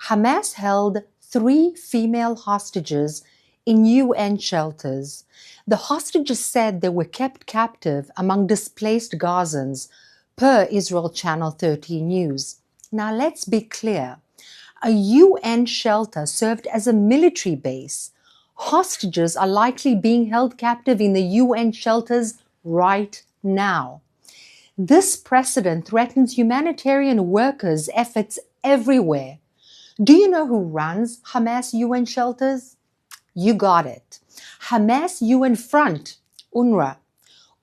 Hamas held 3 female hostages in UN shelters. The hostages said they were kept captive among displaced Gazans, per Israel Channel 13 News. Now let's be clear. A UN shelter served as a military base. Hostages are likely being held captive in the UN shelters right now. This precedent threatens humanitarian workers' efforts everywhere. Do you know who runs Hamas UN shelters? You got it. Hamas UN Front, UNRWA.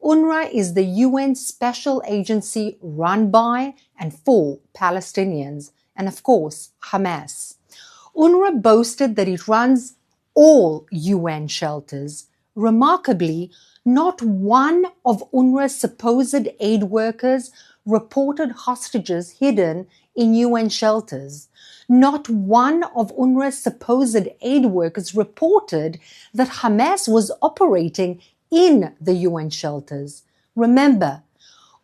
UNRWA is the UN special agency run by and for Palestinians, and of course, Hamas. UNRWA boasted that it runs all UN shelters. Remarkably, not one of UNRWA's supposed aid workers reported hostages hidden in UN shelters. Not one of UNRWA's supposed aid workers reported that Hamas was operating in the UN shelters. Remember,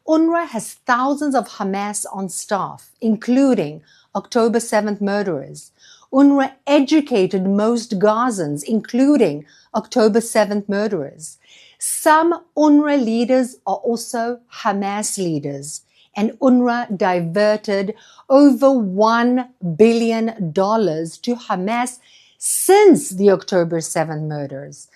UNRWA has thousands of Hamas on staff, including October 7th murderers. UNRWA educated most Gazans, including October 7th murderers. Some UNRWA leaders are also Hamas leaders, and UNRWA diverted over $1 billion to Hamas since the October 7th murders.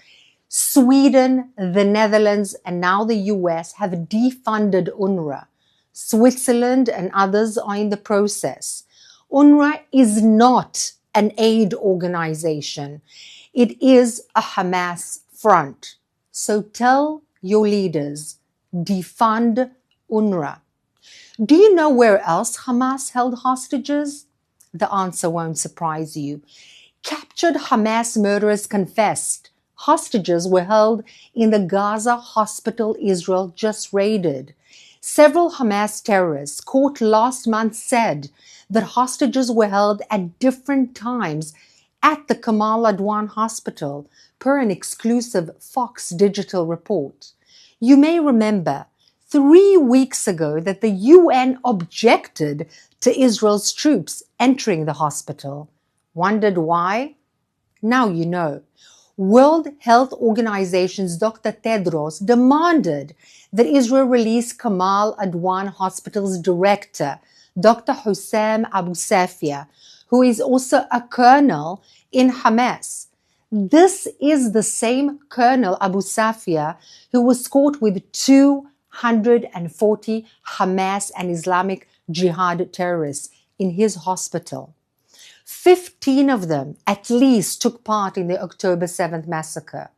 Sweden, the Netherlands, and now the US have defunded UNRWA. Switzerland and others are in the process. UNRWA is not an aid organization. It is a Hamas front. So tell your leaders, defund UNRWA. Do you know where else Hamas held hostages? The answer won't surprise you. Captured Hamas murderers confessed. Hostages were held in the Gaza hospital Israel just raided. Several Hamas terrorists caught last month said that hostages were held at different times at the Kamal Adwan hospital, per an exclusive Fox digital report. You may remember 3 weeks ago that the UN objected to Israel's troops entering the hospital. Wondered why? Now you know. World Health Organization's Dr. Tedros demanded that Israel release Kamal Adwan Hospital's director, Dr. Hossam Abu Safiya, who is also a colonel in Hamas. This is the same Colonel Abu Safiya who was caught with 240 Hamas and Islamic Jihad terrorists in his hospital. 15 of them at least took part in the October 7th massacre.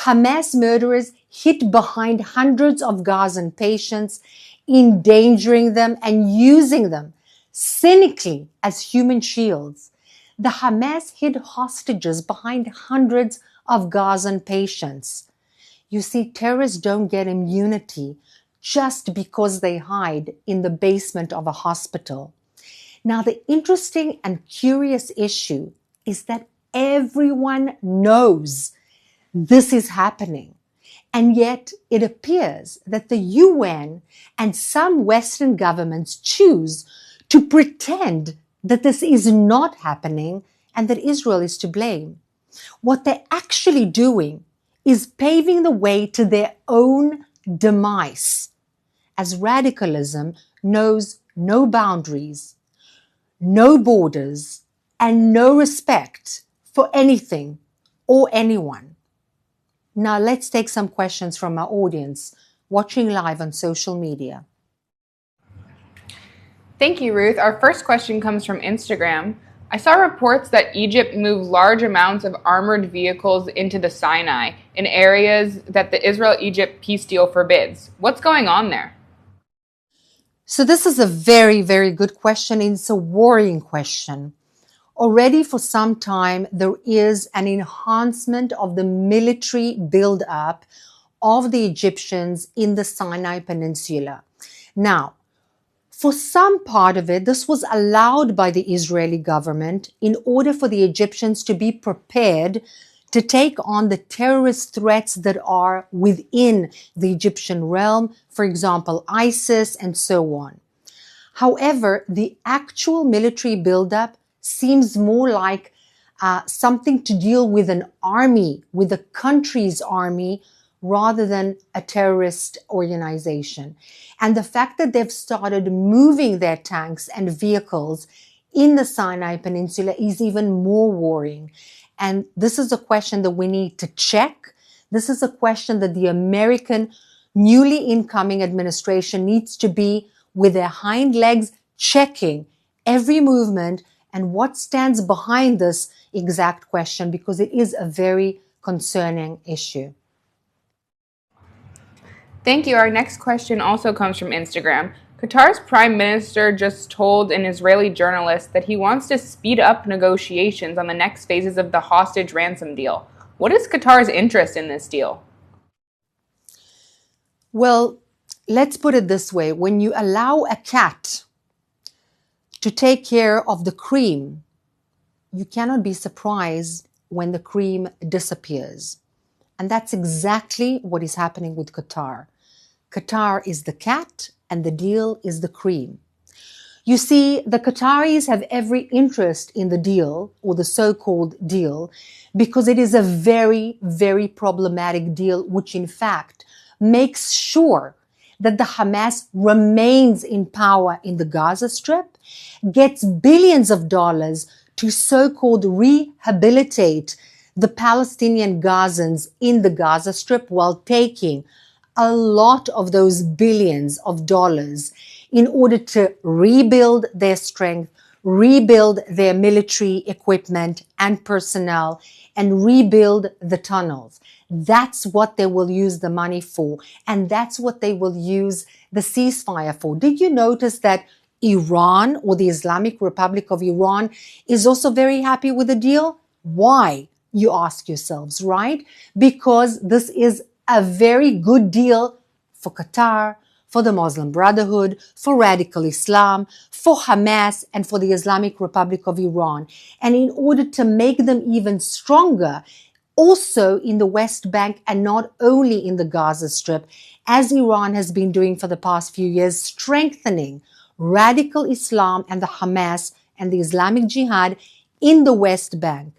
Hamas murderers hid behind hundreds of Gazan patients, endangering them and using them cynically as human shields. The Hamas hid hostages behind hundreds of Gazan patients. You see, terrorists don't get immunity just because they hide in the basement of a hospital. Now, the interesting and curious issue is that everyone knows this is happening. And yet it appears that the UN and some Western governments choose to pretend that this is not happening and that Israel is to blame. What they're actually doing is paving the way to their own demise, as radicalism knows no boundaries, no borders, and no respect for anything or anyone. Now let's take some questions from our audience watching live on social media. Thank you, Ruth. Our first question comes from Instagram. I saw reports that Egypt moved large amounts of armored vehicles into the Sinai in areas that the Israel-Egypt peace deal forbids. What's going on there? So this is a very, very good question. It's a worrying question. Already for some time, there is an enhancement of the military build-up of the Egyptians in the Sinai Peninsula. Now, for some part of it, this was allowed by the Israeli government in order for the Egyptians to be prepared to take on the terrorist threats that are within the Egyptian realm, for example, ISIS and so on. However, the actual military buildup seems more like something to deal with an army, with a country's army, rather than a terrorist organization. And the fact that they've started moving their tanks and vehicles in the Sinai Peninsula is even more worrying. And this is a question that we need to check. This is a question that the American newly incoming administration needs to be with their hind legs checking every movement and what stands behind this exact question, because it is a very concerning issue. Thank you. Our next question also comes from Instagram. Qatar's prime minister just told an Israeli journalist that he wants to speed up negotiations on the next phases of the hostage ransom deal. What is Qatar's interest in this deal? Well, let's put it this way. When you allow a cat to take care of the cream, you cannot be surprised when the cream disappears. And that's exactly what is happening with Qatar. Qatar is the cat and the deal is the cream. You see, the Qataris have every interest in the deal, or the so-called deal, because it is a very, very problematic deal, which in fact makes sure that the Hamas remains in power in the Gaza Strip, gets billions of dollars to so-called rehabilitate the Palestinian Gazans in the Gaza Strip, while taking a lot of those billions of dollars in order to rebuild their strength, rebuild their military equipment and personnel, and rebuild the tunnels. That's what they will use the money for, and that's what they will use the ceasefire for. Did you notice that Iran, or the Islamic Republic of Iran, is also very happy with the deal? Why? You ask yourselves, right? Because this is a very good deal for Qatar, for the Muslim Brotherhood, for radical Islam, for Hamas, and for the Islamic Republic of Iran. And in order to make them even stronger, also in the West Bank and not only in the Gaza Strip, as Iran has been doing for the past few years, strengthening radical Islam and the Hamas and the Islamic Jihad in the West Bank.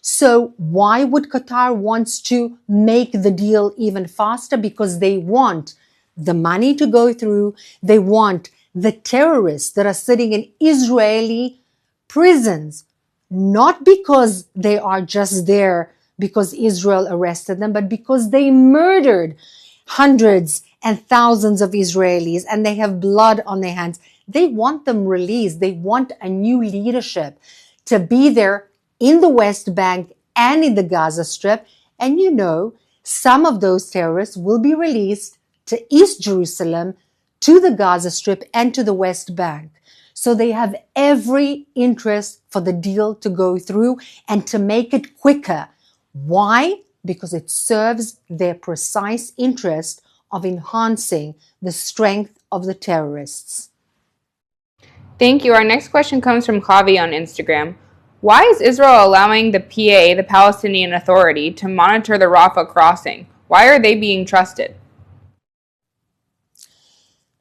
So why would Qatar want to make the deal even faster? Because they want the money to go through. They want the terrorists that are sitting in Israeli prisons, not because they are just there because Israel arrested them, but because they murdered hundreds and thousands of Israelis and they have blood on their hands. They want them released. They want a new leadership to be there in the West Bank and in the Gaza Strip. And you know, some of those terrorists will be released to East Jerusalem, to the Gaza Strip, and to the West Bank. So they have every interest for the deal to go through and to make it quicker. Why? Because it serves their precise interest of enhancing the strength of the terrorists. Thank you. Our next question comes from Javi on Instagram. Why is Israel allowing the PA, the Palestinian Authority, to monitor the Rafah crossing? Why are they being trusted?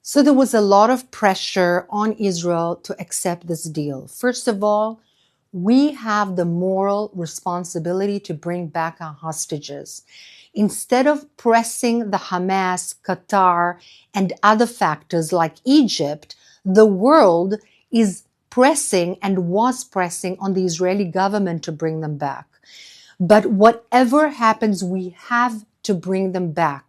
So there was a lot of pressure on Israel to accept this deal. First of all, we have the moral responsibility to bring back our hostages. Instead of pressing the Hamas, Qatar, and other factors like Egypt, the world is pressing and was pressing on the Israeli government to bring them back. But whatever happens, we have to bring them back.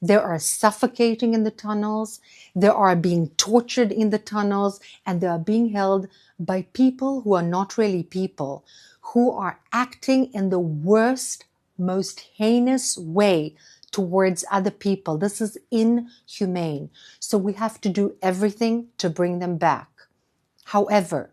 They are suffocating in the tunnels, they are being tortured in the tunnels, and they are being held by people who are not really people, who are acting in the worst, most heinous way towards other people. This is inhumane. So we have to do everything to bring them back. However,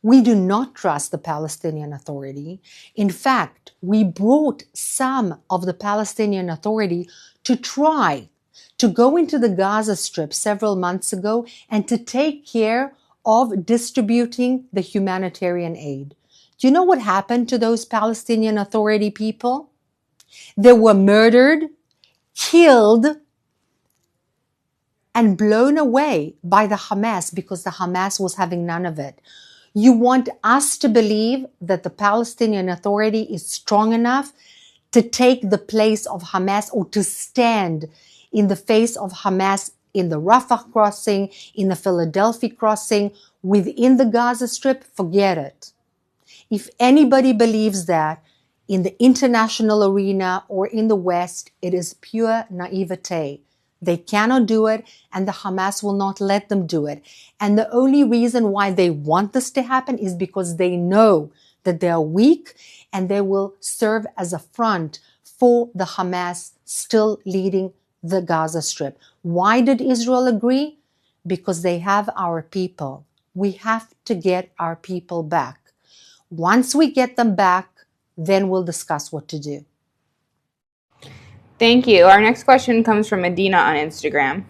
we do not trust the Palestinian Authority. In fact, we brought some of the Palestinian Authority to try to go into the Gaza Strip several months ago and to take care of distributing the humanitarian aid. Do you know what happened to those Palestinian Authority people? They were murdered, killed, and blown away by the Hamas because the Hamas was having none of it. You want us to believe that the Palestinian Authority is strong enough to take the place of Hamas or to stand in the face of Hamas in the Rafah crossing, in the Philadelphia crossing, within the Gaza Strip? Forget it. If anybody believes that in the international arena or in the West, it is pure naivete. They cannot do it, and the Hamas will not let them do it. And the only reason why they want this to happen is because they know that they are weak, and they will serve as a front for the Hamas still leading the Gaza Strip. Why did Israel agree? Because they have our people. We have to get our people back. Once we get them back, then we'll discuss what to do. Thank you. Our next question comes from Medina on Instagram.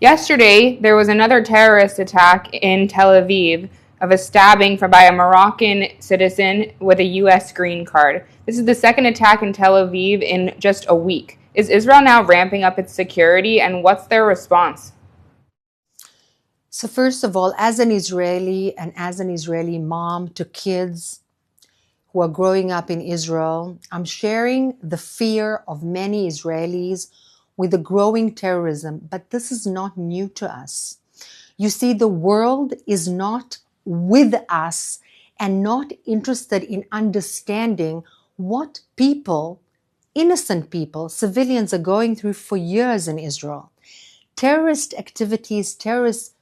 Yesterday, there was another terrorist attack in Tel Aviv of a stabbing by a Moroccan citizen with a U.S. green card. This is the second attack in Tel Aviv in just a week. Is Israel now ramping up its security, and what's their response? So first of all, as an Israeli and as an Israeli mom to kids who are growing up in Israel, I'm sharing the fear of many Israelis with the growing terrorism, but this is not new to us. You see, the world is not with us and not interested in understanding what people, innocent people, civilians are going through for years in Israel. Terrorist activities, terrorists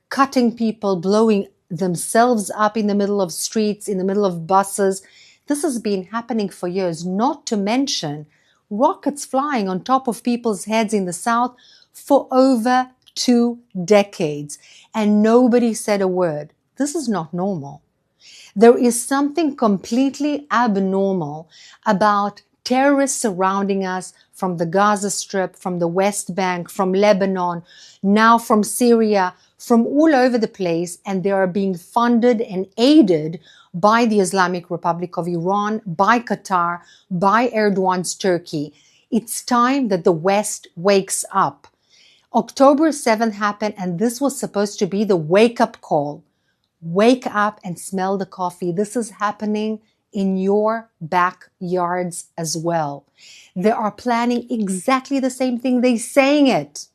cutting people, blowing themselves up in the middle of streets, in the middle of buses. This has been happening for years, not to mention rockets flying on top of people's heads in the south for over 2 decades. And nobody said a word. This is not normal. There is something completely abnormal about terrorists surrounding us from the Gaza Strip, from the West Bank, from Lebanon, now from Syria, from all over the place, and they are being funded and aided by the Islamic Republic of Iran, by Qatar, by Erdogan's Turkey. It's time that the West wakes up. October 7th happened, and this was supposed to be the wake-up call. Wake up and smell the coffee. This is happening in your backyards as well. They are planning exactly the same thing. They're saying it.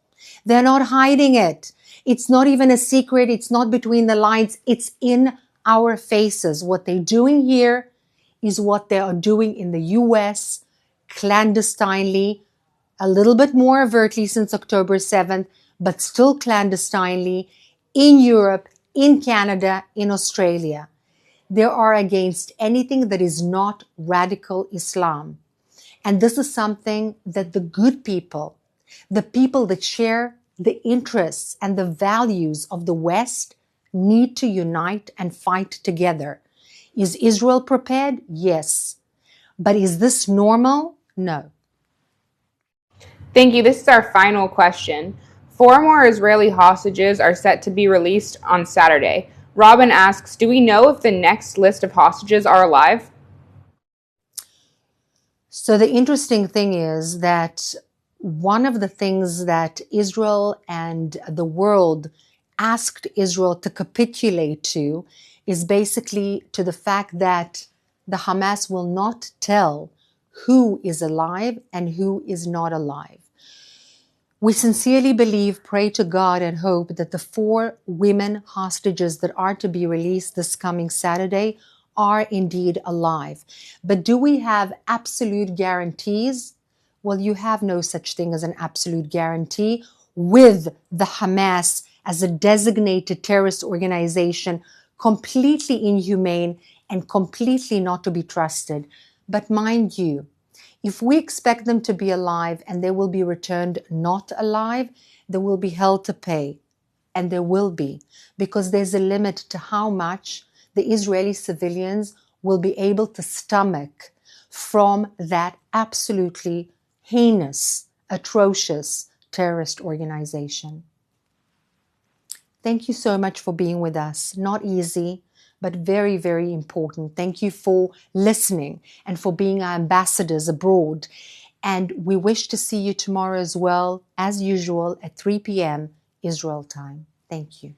They're not hiding it. It's not even a secret. It's not between the lines. It's in our faces. What they're doing here is what they are doing in the US, clandestinely, a little bit more overtly since October 7th, but still clandestinely, in Europe, in Canada, in Australia. They are against anything that is not radical Islam. And this is something that the good people, the people that share the interests and the values of the West, need to unite and fight together. Is Israel prepared? Yes. But is this normal? No. Thank you. This is our final question. 4 more Israeli hostages are set to be released on Saturday. Robin asks, do we know if the next list of hostages are alive? So the interesting thing is that one of the things that Israel and the world asked Israel to capitulate to is basically to the fact that the Hamas will not tell who is alive and who is not alive. We sincerely believe, pray to God, and hope that the 4 women hostages that are to be released this coming Saturday are indeed alive. But do we have absolute guarantees? Well, you have no such thing as an absolute guarantee with the Hamas as a designated terrorist organization, completely inhumane and completely not to be trusted. But mind you, if we expect them to be alive and they will be returned not alive, they will be held to pay. And there will be, because there's a limit to how much the Israeli civilians will be able to stomach from that absolutely heinous, atrocious terrorist organization. Thank you so much for being with us. Not easy, but very, very important. Thank you for listening and for being our ambassadors abroad. And we wish to see you tomorrow as well, as usual, at 3 p.m. Israel time. Thank you.